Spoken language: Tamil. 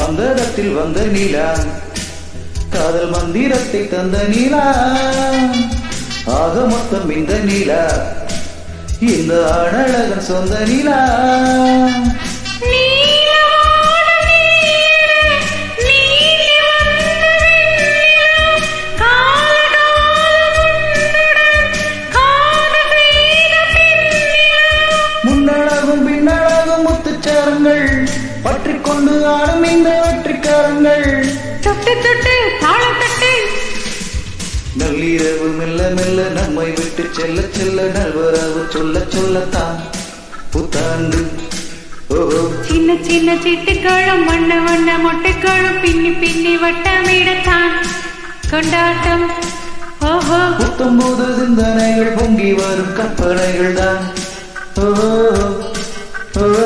மந்தரத்தில் வந்த நிலா காதல் மந்திரத்தை தந்த நிலா ஆக மொத்தம் இந்த நிலா இந்த அழகன் சொந்த நிலா முன்னழகும் பின்னழகும் முத்துச்சாரங்கள் பற்றிக்கொண்டு ஆடும் இந்த வெற்றிக்காரங்கள் தொட்டு தொட்டு தாளம் தட்டு நள்ளிரவு மெல்ல மெல்ல நம்மை விட்டு செல்ல செல்ல நல்வரவு சொல்ல சொல்லத்தான் புத்தாண்டு ஓஹோ சின்ன சின்ன சிட்டுக்களும் வண்ண வண்ண மொட்டைக்களும் பின்னி பின்னி வட்டமிடத்தான் கொண்டாட்டம் ஓஹோ புத்தம்போது சிந்தனைகள் பொங்கி வரும் கற்பனைகள் தான் ஓஹோ ஓஹோ